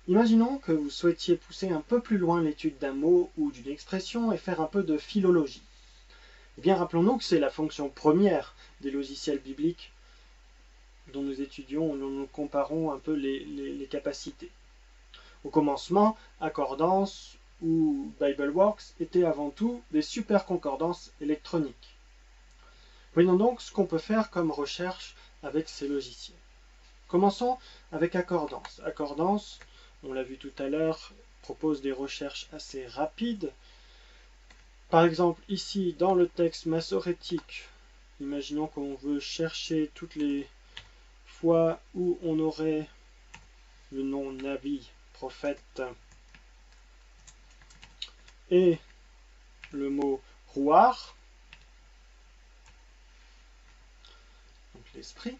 Imaginons que vous souhaitiez pousser un peu plus loin l'étude d'un mot ou d'une expression et faire un peu de philologie. Eh bien, rappelons-nous que c'est la fonction première des logiciels bibliques dont nous étudions, dont nous comparons un peu les capacités. Au commencement, Accordance ou BibleWorks étaient avant tout des super concordances électroniques. Voyons donc ce qu'on peut faire comme recherche avec ces logiciels. Commençons avec Accordance. Accordance, on l'a vu tout à l'heure, propose des recherches assez rapides. Par exemple, ici, dans le texte massorétique, imaginons qu'on veut chercher toutes les fois où on aurait le nom Nabi, prophète, et le mot Rouar, donc l'esprit.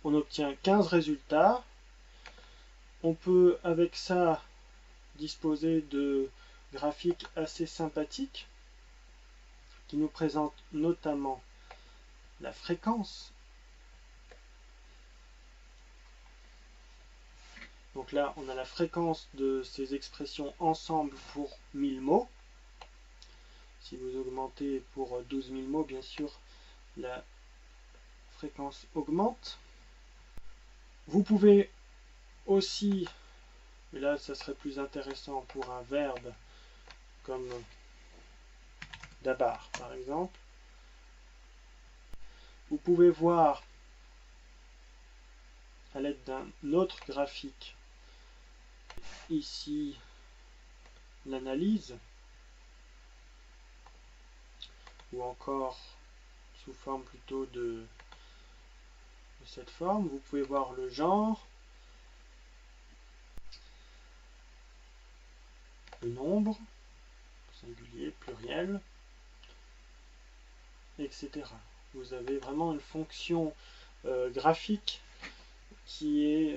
On obtient 15 résultats. On peut avec ça disposer de graphiques assez sympathiques qui nous présentent notamment la fréquence. Donc là, on a la fréquence de ces expressions ensemble pour 1000 mots. Si vous augmentez pour 12 000 mots, bien sûr, la fréquence augmente. Vous pouvez aussi, et là ça serait plus intéressant pour un verbe comme dabar par exemple, vous pouvez voir à l'aide d'un autre graphique ici l'analyse, ou encore sous forme plutôt de cette forme, vous pouvez voir le genre, le nombre, singulier, pluriel, etc. Vous avez vraiment une fonction graphique qui est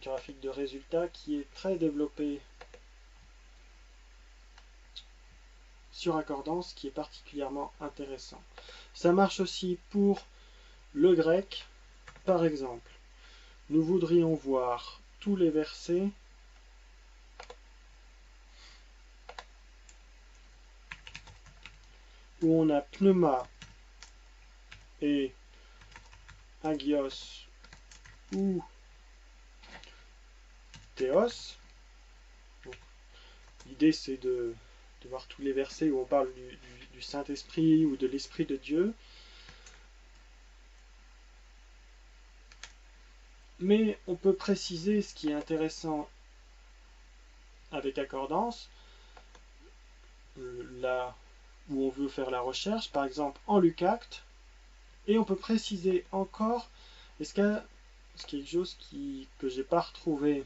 graphique de résultats qui est très développée sur Accordance, qui est particulièrement intéressant. Ça marche aussi pour le grec. Par exemple, nous voudrions voir tous les versets où on a pneuma et agios ou théos. L'idée c'est de voir tous les versets où on parle du Saint-Esprit ou de l'Esprit de Dieu. Mais on peut préciser ce qui est intéressant avec Accordance, là où on veut faire la recherche, par exemple en Lucact, et on peut préciser encore, est-ce qu'il y a quelque chose que je n'ai pas retrouvé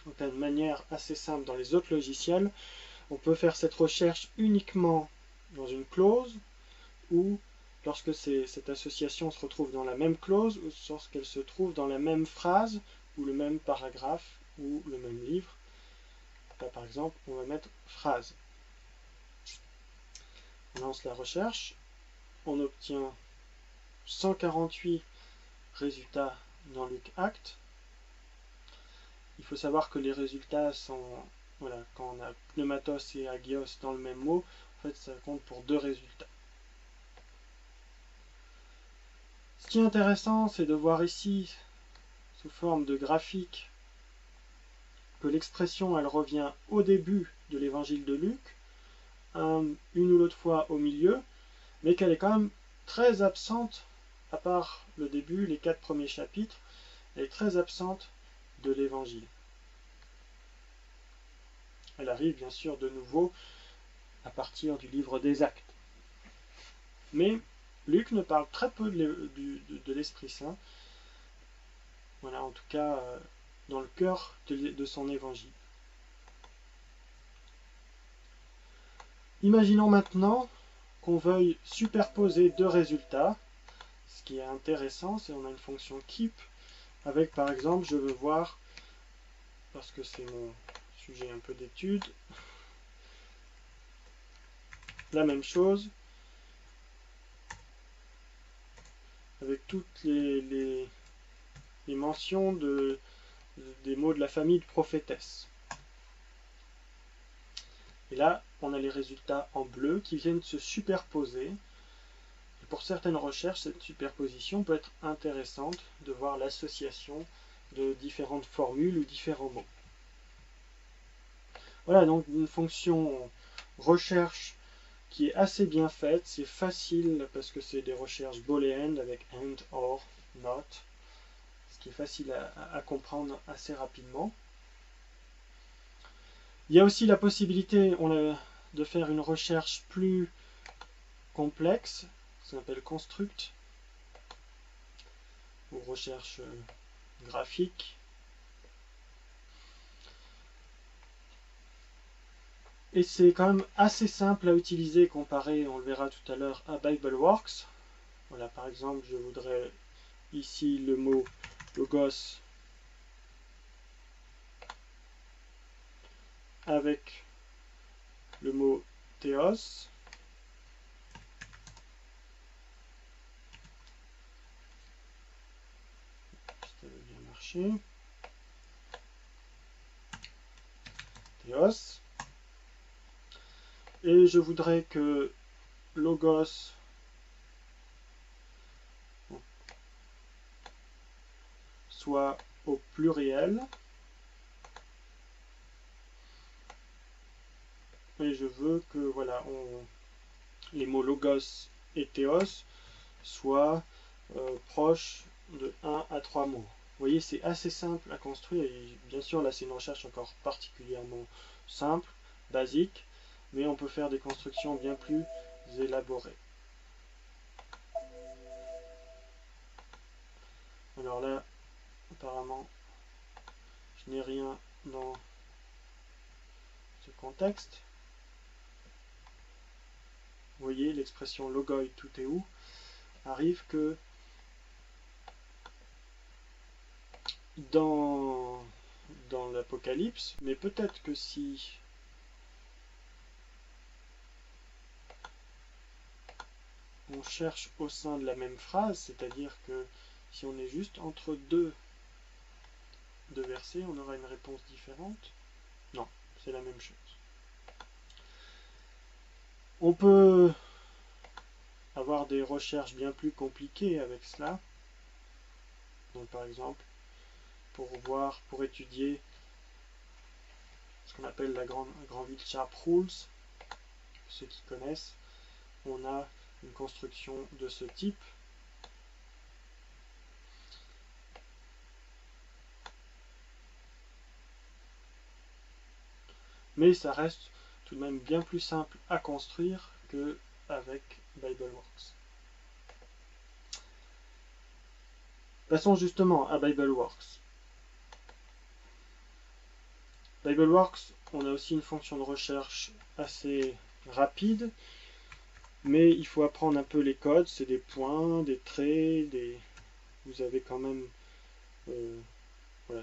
de manière assez simple dans les autres logiciels, on peut faire cette recherche uniquement dans une clause, ou lorsque cette association se retrouve dans la même clause, ou lorsqu'elle se trouve dans la même phrase, ou le même paragraphe, ou le même livre. Là, par exemple, on va mettre phrase. On lance la recherche, on obtient 148 résultats dans Lucact. Il faut savoir que les résultats sont, voilà, quand on a pneumatos et agios dans le même mot, en fait ça compte pour 2 résultats. Ce qui est intéressant, c'est de voir ici, sous forme de graphique, que l'expression elle revient au début de l'évangile de Luc, une ou l'autre fois au milieu, mais qu'elle est quand même très absente, à part le début, les 4 premiers chapitres, elle est très absente de l'évangile. Elle arrive bien sûr de nouveau à partir du livre des Actes. Mais Luc ne parle très peu de l'Esprit Saint, voilà, en tout cas dans le cœur de son évangile. Imaginons maintenant qu'on veuille superposer 2 résultats. Ce qui est intéressant, c'est qu'on a une fonction keep avec, par exemple, je veux voir, parce que c'est mon sujet un peu d'étude, la même chose avec toutes les les mentions des mots de la famille de prophétesse. Et là, on a les résultats en bleu qui viennent se superposer. Et pour certaines recherches, cette superposition peut être intéressante de voir l'association de différentes formules ou différents mots. Voilà donc une fonction recherche qui est assez bien faite. C'est facile parce que c'est des recherches booléennes avec and, or, not, ce qui est facile à comprendre assez rapidement. Il y a aussi la possibilité de faire une recherche plus complexe, ce qu'on appelle construct, ou recherche graphique. Et c'est quand même assez simple à utiliser comparé, on le verra tout à l'heure, à BibleWorks. Voilà, par exemple, je voudrais ici le mot logos avec le mot théos. Ça va bien marcher. Théos. Et je voudrais que logos soit au pluriel. Et je veux que voilà, les mots logos et théos soient proches de 1 à 3 mots. Vous voyez, c'est assez simple à construire. Et bien sûr, là, c'est une recherche encore particulièrement simple, basique, mais on peut faire des constructions bien plus élaborées. Alors là, apparemment, je n'ai rien dans ce contexte. Vous voyez, l'expression logoi tout est où arrive que dans l'Apocalypse, mais peut-être que si on cherche au sein de la même phrase, c'est-à-dire que si on est juste entre deux versets, on aura une réponse différente. Non, c'est la même chose. On peut avoir des recherches bien plus compliquées avec cela. Donc par exemple, pour étudier ce qu'on appelle la Granville Sharp Rules, ceux qui connaissent, on a une construction de ce type. Mais ça reste tout de même bien plus simple à construire qu'avec BibleWorks. Passons justement à BibleWorks. BibleWorks, on a aussi une fonction de recherche assez rapide, mais il faut apprendre un peu les codes, c'est des points, des traits, vous avez quand même voilà,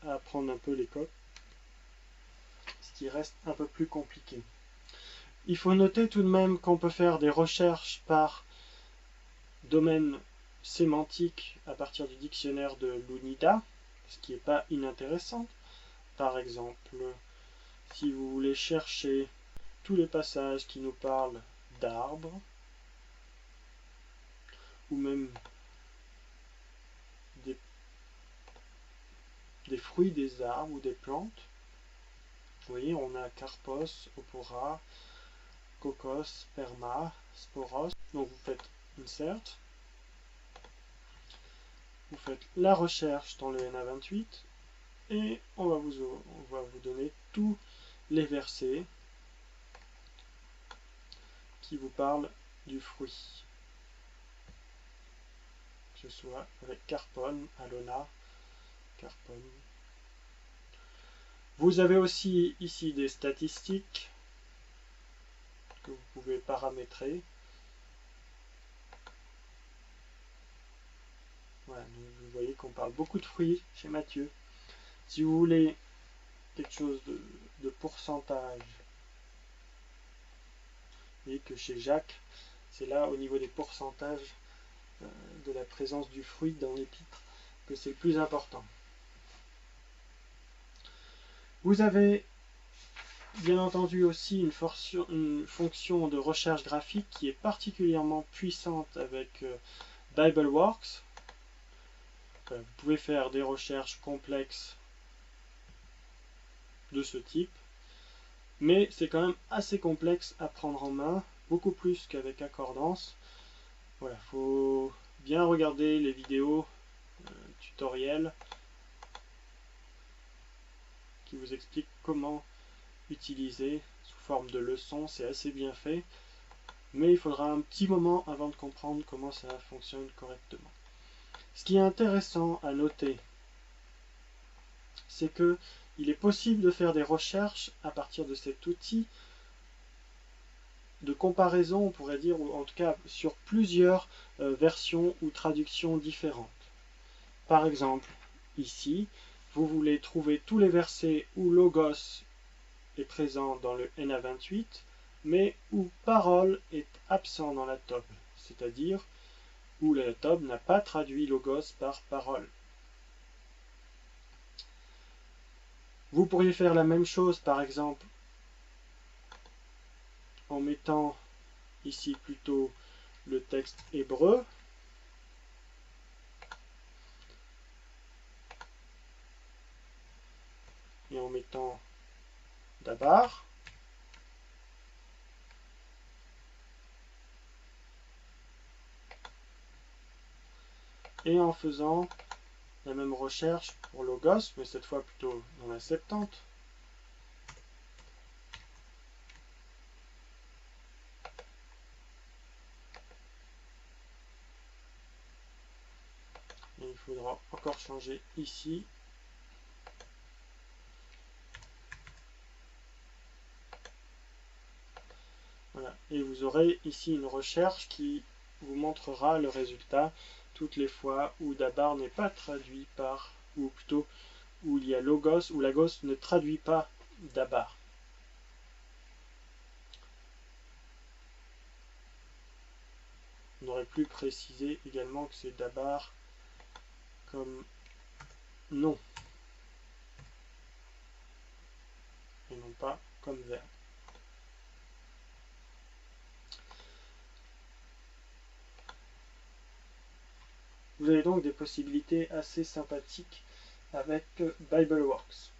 à apprendre un peu les codes, ce qui reste un peu plus compliqué. Il faut noter tout de même qu'on peut faire des recherches par domaine sémantique à partir du dictionnaire de l'UNIDA, ce qui n'est pas inintéressant. Par exemple, si vous voulez chercher tous les passages qui nous parlent d'arbres, ou même des fruits des arbres ou des plantes, vous voyez, on a carpos, opora, cocos, sperma, sporos. Donc vous faites insert, vous faites la recherche dans le NA28 et on va vous donner tous les versets qui vous parlent du fruit. Que ce soit avec Carpon, Alona, Carpon. Vous avez aussi ici des statistiques que vous pouvez paramétrer. Voilà, donc vous voyez qu'on parle beaucoup de fruits chez Matthieu. Si vous voulez quelque chose de pourcentage, vous voyez que chez Jacques, c'est là au niveau des pourcentages de la présence du fruit dans l'épître. que c'est le plus important. Vous avez bien entendu aussi une fonction de recherche graphique qui est particulièrement puissante avec BibleWorks. Vous pouvez faire des recherches complexes de ce type, mais c'est quand même assez complexe à prendre en main, beaucoup plus qu'avec Accordance. Voilà, il faut bien regarder les vidéos tutoriels qui vous expliquent comment utiliser sous forme de leçons. C'est assez bien fait, mais il faudra un petit moment avant de comprendre comment ça fonctionne correctement. Ce qui est intéressant à noter, c'est que il est possible de faire des recherches à partir de cet outil de comparaison, on pourrait dire, ou en tout cas sur plusieurs versions ou traductions différentes. Par exemple, ici, vous voulez trouver tous les versets où logos est présent dans le NA28, mais où parole est absent dans la TOB, c'est-à-dire où la TOB n'a pas traduit logos par parole. Vous pourriez faire la même chose, par exemple, en mettant ici plutôt le texte hébreu, et en mettant Dabar, et en faisant la même recherche pour logos, mais cette fois plutôt dans la Septante. Et il faudra encore changer ici. Voilà. Et vous aurez ici une recherche qui vous montrera le résultat toutes les fois où Dabar n'est pas traduit par, ou plutôt où il y a logos, où logos ne traduit pas Dabar. On aurait pu préciser également que c'est Dabar comme nom et non pas comme verbe. Vous avez donc des possibilités assez sympathiques avec BibleWorks.